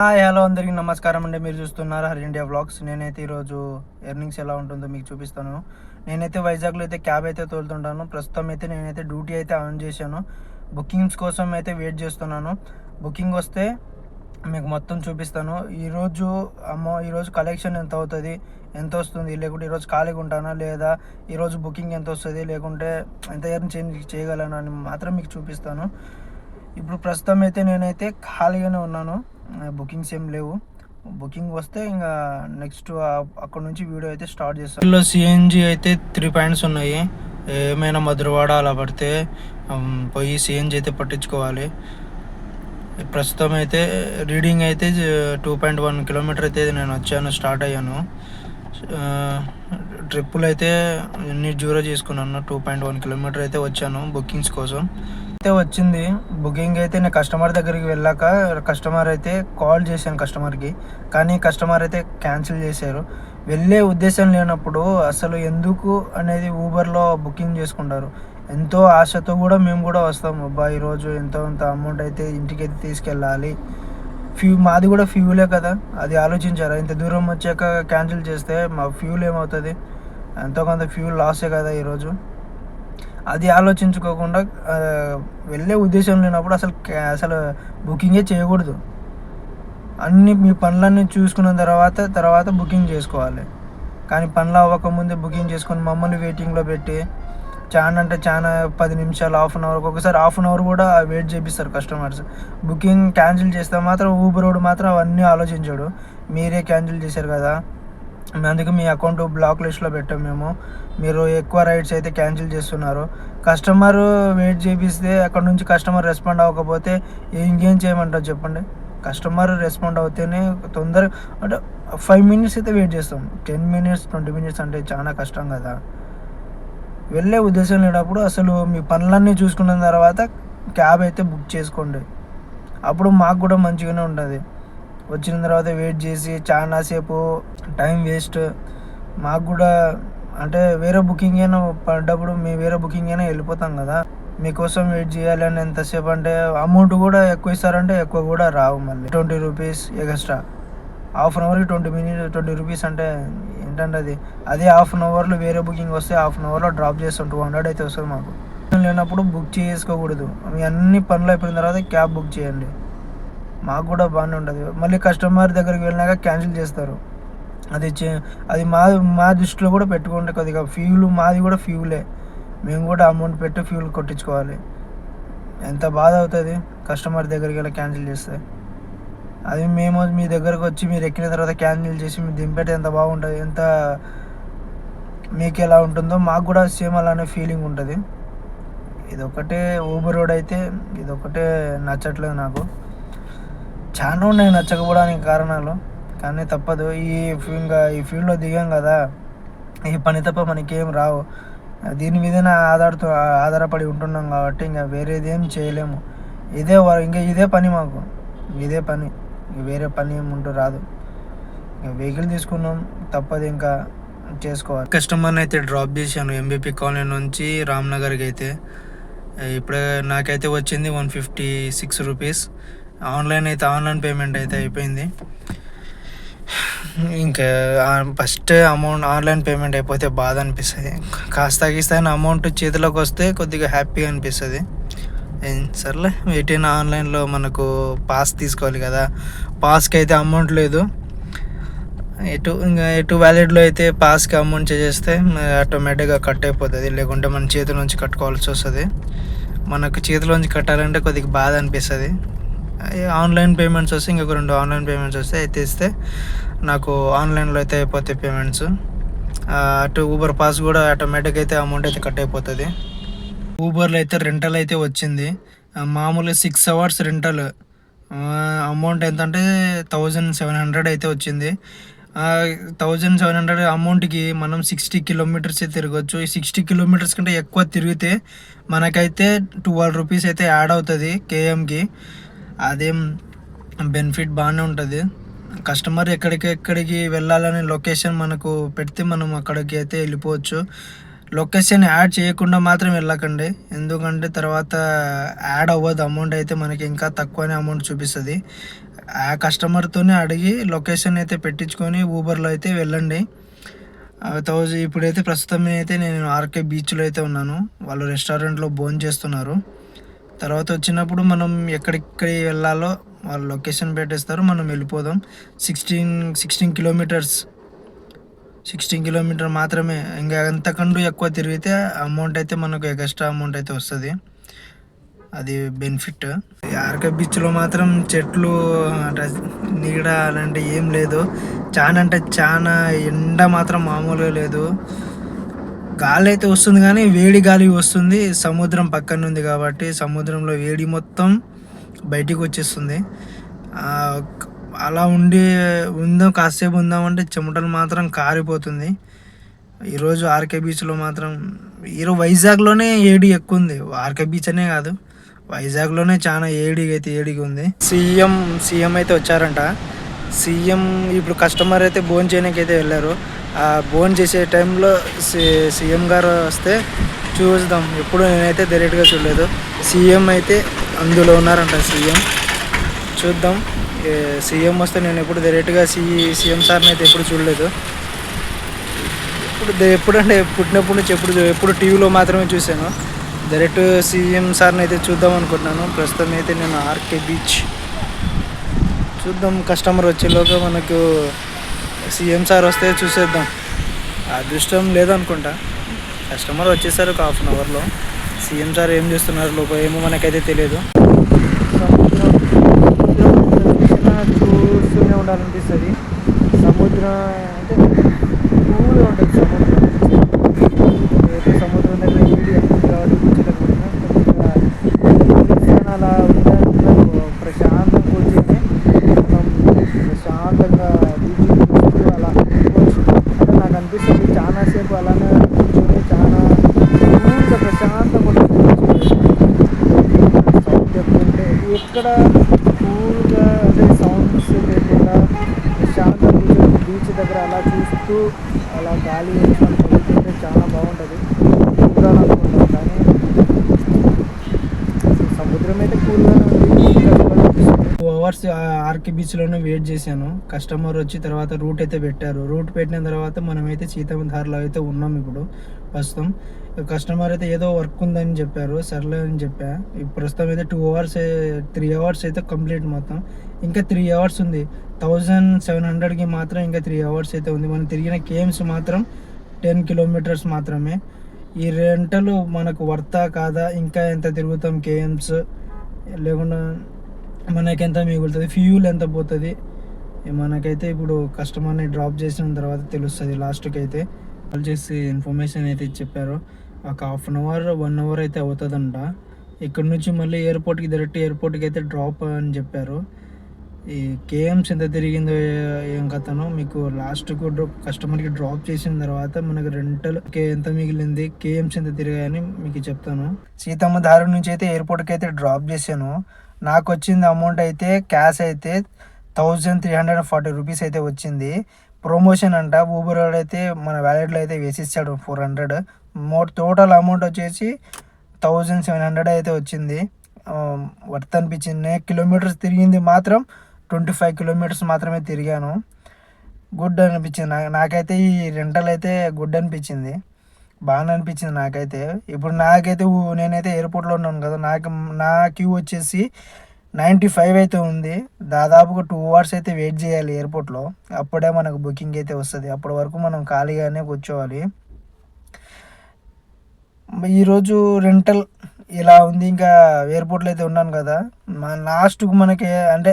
Hi hello అందరికీ నమస్కారం అండి. మీరు చూస్తున్నారు హరి ఇండియా వ్లాగ్స్. నేనైతే ఈరోజు ఎర్నింగ్స్ ఎలా ఉంటుందో మీకు చూపిస్తాను. నేనైతే వైజాగ్లో అయితే క్యాబ్ అయితే తోలుతుంటాను. ప్రస్తుతం అయితే నేనైతే డ్యూటీ అయితే ఆన్ చేశాను. బుకింగ్స్ కోసం అయితే వెయిట్ చేస్తున్నాను. బుకింగ్ వస్తే మీకు మొత్తం చూపిస్తాను. ఈరోజు కలెక్షన్ ఎంత అవుతుంది, ఎంత వస్తుంది, లేకుంటే ఈరోజు ఖాళీగా ఉంటానా లేదా, ఈరోజు బుకింగ్ ఎంత వస్తుంది, లేకుంటే ఎంత ఎర్న్ చేయగలను అని మాత్రం మీకు చూపిస్తాను. ఇప్పుడు ప్రస్తుతం అయితే నేనైతే ఖాళీగానే ఉన్నాను. బుకింగ్స్ ఏం లేవు. బుకింగ్ వస్తే ఇంకా నెక్స్ట్ అక్కడ నుంచి వీడియో అయితే స్టార్ట్ చేస్తాను. ఇందులో సిఎన్జి అయితే 3 పాయింట్స్ ఉన్నాయి. ఏమైనా మధురవాడ అలా పడితే పోయి సిఎన్జి అయితే పట్టించుకోవాలి. ప్రస్తుతం అయితే రీడింగ్ అయితే 2.1 కిలోమీటర్ అయితే నేను వచ్చాను, స్టార్ట్ అయ్యాను. ట్రిప్పులు అయితే అన్ని జీరో చేసుకున్నాను. 2.1 కిలోమీటర్ అయితే వచ్చాను బుకింగ్స్ కోసం అయితే వచ్చింది. బుకింగ్ అయితే నేను కస్టమర్ దగ్గరికి వెళ్ళాక కస్టమర్ అయితే కాల్ చేశాను కస్టమర్కి, కానీ కస్టమర్ అయితే క్యాన్సిల్ చేశారు. వెళ్ళే ఉద్దేశం లేనప్పుడు అసలు ఎందుకు అనేది ఊబర్లో బుకింగ్ చేసుకుంటారు. ఎంతో ఆశతో కూడా మేము కూడా వస్తాము. ఈరోజు ఎంతో అంత అమౌంట్ అయితే ఇంటికి అయితే తీసుకెళ్ళాలి, మాది కూడా ఫ్యూలే కదా, అది ఆలోచించారా? ఇంత దూరం వచ్చాక క్యాన్సిల్ చేస్తే మా ఫ్యూల్ ఏమవుతుంది? ఎంతో కొంత ఫ్యూల్ లాసే కదా ఈరోజు. అది ఆలోచించుకోకుండా వెళ్ళే ఉద్దేశం లేనప్పుడు అసలు బుకింగే చేయకూడదు. మీ పనులన్నీ చూసుకున్న తర్వాత బుకింగ్ చేసుకోవాలి. కానీ పనులు అవ్వకముందే బుకింగ్ చేసుకొని మమ్మల్ని వెయిటింగ్లో పెట్టి చాలా 10 నిమిషాలు, హాఫ్ అన్ అవర్, ఒక్కొక్కసారి హాఫ్ అన్ అవర్ కూడా వెయిట్ చేపిస్తారు కస్టమర్స్. బుకింగ్ క్యాన్సిల్ చేస్తే మాత్రం ఊబర్ వాడు మాత్రం అవన్నీ ఆలోచించాడు. మీరే క్యాన్సిల్ చేశారు కదా, అందుకే మీ అకౌంట్ బ్లాక్ లిస్ట్లో పెట్టాం మేము, మీరు ఎక్కువ రైడ్స్ అయితే క్యాన్సిల్ చేస్తున్నారు. కస్టమర్ వెయిట్ చేపిస్తే అక్కడ నుంచి కస్టమర్ రెస్పాండ్ అవ్వకపోతే ఇంకేం చేయమంటారు చెప్పండి? కస్టమర్ రెస్పాండ్ అవుతేనే తొందరగా, అంటే 5 మినిట్స్ అయితే వెయిట్ చేస్తాం. 10 మినిట్స్ 20 మినిట్స్ అంటే చాలా కష్టం కదా. వెళ్ళే ఉద్దేశం లేనప్పుడు అసలు మీ పనులన్నీ చూసుకున్న తర్వాత క్యాబ్ అయితే బుక్ చేసుకోండి. అప్పుడు మాకు కూడా మంచిగానే ఉంటుంది. వచ్చిన తర్వాత వెయిట్ చేసి చాలాసేపు టైం వేస్ట్. మాకు కూడా అంటే వేరే బుకింగ్ అయినా పడ్డప్పుడు వేరే బుకింగ్ అయినా వెళ్ళిపోతాం కదా. మీకోసం వెయిట్ చేయాలి అని ఎంతసేపు అంటే అమౌంట్ కూడా ఎక్కువ ఇస్తారంటే ఎక్కువ కూడా రావు. మళ్ళీ 20 రూపీస్ ఎక్స్ట్రా. హాఫ్ అన్ అవర్కి 20 రూపీస్ అంటే ఏంటంటే అదే హాఫ్ అన్ అవర్లో వేరే బుకింగ్ వస్తే హాఫ్ అన్ అవర్లో డ్రాప్ చేస్తాం. 200 అయితే వస్తుంది మాకు. లేనప్పుడు బుక్ చేసుకోకూడదు. మీ అన్ని పనులు అయిపోయిన తర్వాత క్యాబ్ బుక్ చేయండి. మాకు కూడా బాగానే ఉంటుంది. మళ్ళీ కస్టమర్ దగ్గరికి వెళ్ళినాక క్యాన్సిల్ చేస్తారు. అది మా దృష్టిలో కూడా పెట్టుకోండి. కొద్దిగా మాది కూడా ఫ్యూలే. మేము కూడా అమౌంట్ పెట్టి ఫ్యూల్ కొట్టించుకోవాలి. ఎంత బాధ అవుతుంది కస్టమర్ దగ్గరికి వెళ్ళి క్యాన్సిల్ చేస్తే. అది మేము మీ దగ్గరకు వచ్చి మీరు ఎక్కిన తర్వాత క్యాన్సిల్ చేసి మీరు దింపేట ఎంత బాగుంటుంది, ఎంత మీకు ఎలా ఉంటుందో మాకు కూడా సేమ్ అలానే ఫీలింగ్ ఉంటుంది. ఇదొకటే ఊబర్ రోడ్ అయితే ఇదొకటే నచ్చట్లేదు నాకు. చాలా ఉన్నాయి నచ్చకపోవడానికి కారణాలు, కానీ తప్పదు. ఈ ఫీల్డ్లో దిగాం కదా, ఈ పని తప్ప మనకేం రావు. దీని మీదనే ఆధారపడి ఉంటున్నాం కాబట్టి ఇంకా వేరేది ఏం చేయలేము. ఇదే పని మాకు, ఇదే పని, వేరే పని ఏముంటూ రాదు. ఇంకా వెహికల్ తీసుకున్నాం, తప్పదు, ఇంకా చేసుకోవాలి. కస్టమర్ని అయితే డ్రాప్ చేశాను ఎంబీపీ కాలనీ నుంచి రామ్నగర్కి అయితే. ఇప్పుడే నాకైతే వచ్చింది 156 రూపీస్. ఆన్లైన్ పేమెంట్ అయితే అయిపోయింది. ఇంకా ఫస్ట్ అమౌంట్ ఆన్లైన్ పేమెంట్ అయిపోతే బాధ అనిపిస్తుంది. కాస్త అమౌంట్ చేతిలోకి వస్తే కొద్దిగా హ్యాపీగా అనిపిస్తుంది. సర్లే, వెయిటింగ్. ఆన్లైన్లో మనకు పాస్ తీసుకోవాలి కదా, పాస్కి అయితే అమౌంట్ లేదు. ఎటు వ్యాలెట్లో అయితే పాస్కి అమౌంట్ చేసేస్తే ఆటోమేటిక్గా కట్ అయిపోతుంది. లేకుంటే మన చేతి నుంచి కట్టుకోవాల్సి వస్తుంది. మనకు చేతిలోంచి కట్టాలంటే కొద్దిగా బాధ అనిపిస్తుంది. ఆన్లైన్ పేమెంట్స్ వస్తే ఇంకొక 2 ఆన్లైన్ పేమెంట్స్ వస్తే అయితే ఇస్తే నాకు ఆన్లైన్లో అయితే అయిపోతాయి పేమెంట్స్. అటు ఊబర్ పాస్ కూడా ఆటోమేటిక్ అయితే అమౌంట్ అయితే కట్ అయిపోతుంది. ఊబర్లో అయితే రెంటల్ అయితే వచ్చింది. మామూలుగా 6 అవర్స్ రెంటల్ అమౌంట్ ఎంత అంటే 1700 అయితే వచ్చింది. 1700 అమౌంట్కి మనం 60 కిలోమీటర్స్ తిరగచ్చు. ఈ 60 కిలోమీటర్స్ కంటే ఎక్కువ తిరిగితే మనకైతే 12 రూపీస్ అయితే యాడ్ అవుతుంది కేఎంకి. అదేం బెనిఫిట్ బాగానే ఉంటుంది. కస్టమర్ ఎక్కడికి వెళ్ళాలని లొకేషన్ మనకు పెడితే మనం అక్కడికి అయితే వెళ్ళిపోవచ్చు. లొకేషన్ యాడ్ చేయకుండా మాత్రం వెళ్ళకండి, ఎందుకంటే తర్వాత యాడ్ అవ్వదు అమౌంట్. అయితే మనకి ఇంకా తక్కువనే అమౌంట్ చూపిస్తుంది. ఆ కస్టమర్తోనే అడిగి లొకేషన్ అయితే పెట్టించుకొని ఊబర్లో అయితే వెళ్ళండి. ఇప్పుడైతే ప్రస్తుతం అయితే నేను ఆర్కే బీచ్లో అయితే ఉన్నాను. వాళ్ళు రెస్టారెంట్లో భోంచేస్తున్నారు. తర్వాత వచ్చినప్పుడు మనం ఎక్కడికి వెళ్ళాలో వాళ్ళు లొకేషన్ పెట్టేస్తారు, మనం వెళ్ళిపోదాం. 16 కిలోమీటర్స్, 16 కిలోమీటర్ మాత్రమే. ఇంకా అంతకంటే ఎక్కువ తిరిగితే అమౌంట్ అయితే మనకు ఎక్స్ట్రా అమౌంట్ అయితే వస్తుంది. అది బెనిఫిట్. ఆర్కే బీచ్లో మాత్రం చెట్లు అంటే నీడ అలాంటి ఏం లేదు. చాలా అంటే చాలా ఎండ మాత్రం మామూలుగా లేదు. గాలి అయితే వస్తుంది కానీ వేడి గాలి వస్తుంది. సముద్రం పక్కన ఉంది కాబట్టి సముద్రంలో వేడి మొత్తం బయటికి వచ్చేస్తుంది. అలా కాసేపు ఉందామంటే చెమటలు మాత్రం కారిపోతుంది. ఈరోజు ఆర్కే బీచ్లో మాత్రం వైజాగ్లోనే ఏడి ఎక్కువ ఉంది. ఆర్కే బీచ్ అనే కాదు, వైజాగ్లోనే చాలా ఏడిగా ఉంది. సీఎం అయితే వచ్చారంట. సీఎం ఇప్పుడు కస్టమర్ అయితే భోజనం చేయడానికి అయితే వెళ్ళారు. ఆ భోజనం చేసే టైంలో సీఎం గారు వస్తే చూద్దాం. ఎప్పుడు నేనైతే డైరెక్ట్గా చూడలేదు. సీఎం అయితే అందులో ఉన్నారంట. చూద్దాం. సీఎం వస్తే నేను ఎప్పుడు డైరెక్ట్గా సీఎం సార్ని అయితే ఎప్పుడు చూడలేదు. ఎప్పుడంటే పుట్టినప్పటి నుంచి ఎప్పుడు టీవీలో మాత్రమే చూశాను. డైరెక్ట్ సీఎం సార్ని అయితే చూద్దాం అనుకుంటున్నాను. ప్రస్తుతం అయితే నేను ఆర్కే బీచ్ చూద్దాం. కస్టమర్ వచ్చేలోగా మనకు సీఎం సార్ వస్తే చూసేద్దాం. అదృష్టం లేదనుకుంటా. కస్టమర్ వచ్చేసారు ఒక హాఫ్ అన్ అవర్లో. సీఎం సార్ ఏం చేస్తున్నారు లోపల ఏమో మనకైతే తెలియదు. చూస్తూనే ఉండాలనిపిస్తుంది. సముద్రం అంటే కూల్గా ఉంటుంది. సముద్రం దగ్గర ఈడి అలా ప్రశాంతంగా కూర్చొని ప్రశాంతంగా బీచ్ అలా అంటే నాకు అనిపిస్తుంది. చాలాసేపు అలానే కూర్చొని చాలా కూల్గా ప్రశాంతంగా ఉంటుంది. సౌండ్ చెప్తుంటే ఎక్కడ కూల్గా అంటే సౌండ్స్ లేకుండా ప్రశాంతంగా కూర్చొని బీచ్ దగ్గర అలా చూస్తూ అలా గాలి తగులుతుంటే చాలా బాగుంటుంది. చూడాలనుకుంటాం కానీ సముద్రం అయితే కూల్గానే ఉంది. 2 అవర్స్ ఆర్కే బీచ్లోనే వెయిట్ చేశాను. కస్టమర్ వచ్చి తర్వాత రూట్ అయితే పెట్టారు. రూట్ పెట్టిన తర్వాత మనమైతే సీతమ్మధారలో అయితే ఉన్నాం ఇప్పుడు ప్రస్తుతం. కస్టమర్ అయితే ఏదో వర్క్ ఉందని చెప్పారు. సర్లే అని చెప్పా. ప్రస్తుతం అయితే 3 అవర్స్ అయితే కంప్లీట్ మొత్తం. ఇంకా 3 అవర్స్ ఉంది. 1700కి మాత్రం ఇంకా 3 అవర్స్ అయితే ఉంది. మనం తిరిగిన కేఎమ్స్ మాత్రం 10 కిలోమీటర్స్ మాత్రమే. ఈ రెంటలు మనకు వర్తా కాదా, ఇంకా ఎంత తిరుగుతాం కేఎమ్స్, లేకుండా మనకెంత మిగులుతుంది, ఫ్యూల్ ఎంత పోతుంది మనకైతే ఇప్పుడు కస్టమర్ని డ్రాప్ చేసిన తర్వాత తెలుస్తుంది. లాస్ట్కి అయితే కాల్ చేసి ఇన్ఫర్మేషన్ అయితే చెప్పారు. ఒక హాఫ్ అన్ అవర్ 1 అవర్ అయితే అవుతుందంట. ఇక్కడ నుంచి మళ్ళీ డైరెక్ట్ ఎయిర్పోర్ట్కి అయితే డ్రాప్ అని చెప్పారు. ఈ కేఎమ్స్ ఎంత తిరిగిందో ఏం కథనో మీకు లాస్ట్కు కస్టమర్కి డ్రాప్ చేసిన తర్వాత మనకు రెంటల్ ఎంత మిగిలింది, కేఎమ్స్ ఎంత తిరిగాయని మీకు చెప్తాను. సీతమ్మ దారి నుంచి అయితే ఎయిర్పోర్ట్కి అయితే డ్రాప్ చేశాను. నాకు వచ్చింది అమౌంట్ అయితే క్యాష్ అయితే 1340 రూపీస్ అయితే వచ్చింది. ప్రమోషన్ అంట. ఊబర్ అయితే మన వ్యాలెట్లో అయితే వేసిచ్చాడు 400. టోటల్ అమౌంట్ వచ్చేసి 1700 అయితే వచ్చింది. వర్త్ అనిపించింది. కిలోమీటర్స్ తిరిగింది మాత్రం 25 కిలోమీటర్స్ మాత్రమే తిరిగాను. గుడ్ అనిపించింది. నాకైతే ఈ రెంటల్ అయితే గుడ్ అనిపించింది. బాగానే అనిపించింది నాకైతే. ఇప్పుడు నేనైతే ఎయిర్పోర్ట్లో ఉన్నాను కదా. నా క్యూ వచ్చేసి 95 అయితే ఉంది. దాదాపుగా 2 అవర్స్ అయితే వెయిట్ చేయాలి ఎయిర్పోర్ట్లో. అప్పుడే మనకు బుకింగ్ అయితే వస్తుంది. అప్పటి వరకు మనం ఖాళీగానే కూర్చోవాలి. ఈరోజు రెంటల్ ఇలా ఉంది. ఇంకా ఎయిర్పోర్ట్లో అయితే ఉన్నాను కదా. లాస్ట్కు మనకి అంటే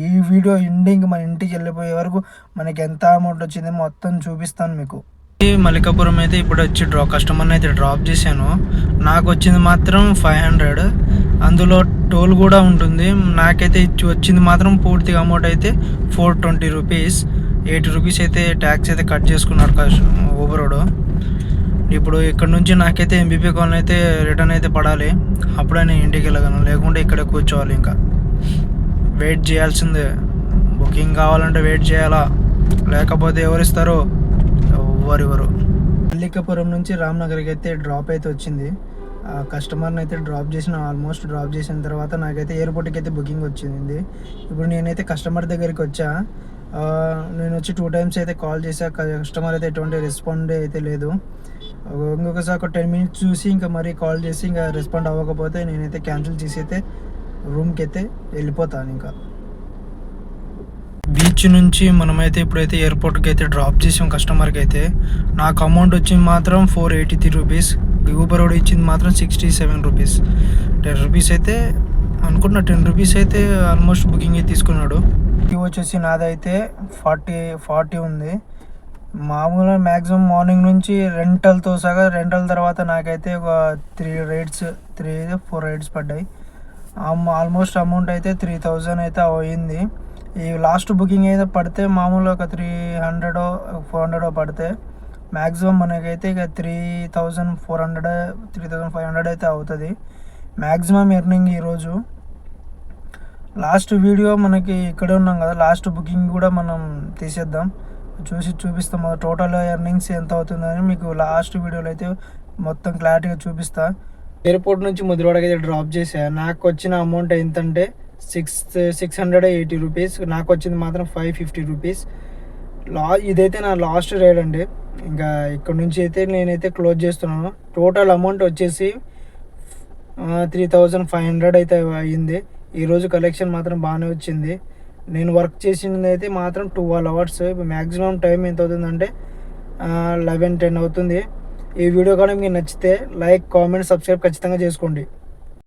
ఈ వీడియో ఎండింగ్ మన ఇంటికి వెళ్ళిపోయే వరకు మనకి ఎంత అమౌంట్ వచ్చింది మొత్తం చూపిస్తాను మీకు. మల్లికాపురం అయితే ఇప్పుడు వచ్చి కస్టమర్ని అయితే డ్రాప్ చేశాను. నాకు వచ్చింది మాత్రం 500. అందులో టోల్ కూడా ఉంటుంది. నాకైతే వచ్చింది మాత్రం పూర్తిగా అమౌంట్ అయితే 420 రూపీస్. 80 రూపీస్ అయితే ట్యాక్స్ అయితే కట్ చేసుకున్నాడు ఊబరోడు. ఇప్పుడు ఇక్కడ నుంచి నాకైతే ఎంబీపీ కాలనీ అయితే రిటర్న్ అయితే పడాలి. అప్పుడే నేను ఇంటికి వెళ్ళగలను. లేకుంటే ఇక్కడే కూర్చోవాలి. ఇంకా వెయిట్ చేయాల్సిందే. బుకింగ్ కావాలంటే వెయిట్ చేయాలా, లేకపోతే ఎవరిస్తారో ఎవరు. మల్లికాపురం నుంచి రామ్నగర్కి అయితే డ్రాప్ అయితే వచ్చింది. కస్టమర్ని అయితే డ్రాప్ చేసిన, ఆల్మోస్ట్ డ్రాప్ చేసిన తర్వాత నాకైతే ఎయిర్పోర్ట్కి అయితే బుకింగ్ వచ్చింది. ఇప్పుడు నేనైతే కస్టమర్ దగ్గరికి వచ్చా. నేను వచ్చి 2 టైమ్స్ అయితే కాల్ చేశా. కస్టమర్ అయితే ఎటువంటి రెస్పాండ్ అయితే లేదు. ఇంకొకసారి ఒక 10 మినిట్స్ చూసి ఇంకా మరీ కాల్ చేసి ఇంకా రెస్పాండ్ అవ్వకపోతే నేనైతే క్యాన్సిల్ చేసి అయితే రూమ్కి అయితే వెళ్ళిపోతాను. ఇంకా బీచ్ నుంచి మనమైతే ఇప్పుడైతే ఎయిర్పోర్ట్కి అయితే డ్రాప్ చేసాం. కస్టమర్కి అయితే నాకు అమౌంట్ వచ్చింది మాత్రం 483 రూపీస్. ఊబర్ రోడ్ ఇచ్చింది మాత్రం 67 రూపీస్. 10 రూపీస్ అయితే అనుకున్న, 10 రూపీస్ అయితే ఆల్మోస్ట్ బుకింగ్ అయితే తీసుకున్నాడు. ఇది వచ్చేసి నాదైతే 40 ఉంది. మామూలుగా మ్యాక్సిమం మార్నింగ్ నుంచి రెంటల్తో సగా, రెంటల్ తర్వాత నాకైతే ఒక 4 రైడ్స్ పడ్డాయి. ఆల్మోస్ట్ అమౌంట్ అయితే 3000 అయితే అయింది. ఈ లాస్ట్ బుకింగ్ అయితే పడితే మామూలుగా ఒక 300 400 పడితే మ్యాక్సిమం మనకైతే ఇక 3400 3500 అయితే అవుతుంది మ్యాక్సిమం ఎర్నింగ్ ఈరోజు. లాస్ట్ వీడియో మనకి ఇక్కడే ఉన్నాం కదా, లాస్ట్ బుకింగ్ కూడా మనం తీసేద్దాం, చూపిస్తాం టోటల్ ఎర్నింగ్స్ ఎంత అవుతుందని మీకు లాస్ట్ వీడియోలో అయితే మొత్తం క్లారిటీగా చూపిస్తా. ఎయిర్పోర్ట్ నుంచి ముదిరివాడకి అయితే డ్రాప్ చేశా. నాకు వచ్చిన అమౌంట్ ఎంతంటే 680 రూపీస్. నాకు వచ్చింది మాత్రం 550 రూపీస్. ఇదైతే నా లాస్ట్ రైడ్ అండి. ఇంకా ఇక్కడ నుంచి అయితే నేనైతే క్లోజ్ చేస్తున్నాను. టోటల్ అమౌంట్ వచ్చేసి 3500 అయితే అయ్యింది. ఈరోజు కలెక్షన్ మాత్రం బాగానే వచ్చింది. నేను వర్క్ చేసింది అయితే మాత్రం 12 అవర్స్. మ్యాక్సిమం టైం ఎంత అవుతుందంటే 11-10 అవుతుంది. ఈ వీడియో కానీ మీకు నచ్చితే లైక్, కామెంట్, సబ్స్క్రైబ్ ఖచ్చితంగా చేసుకోండి.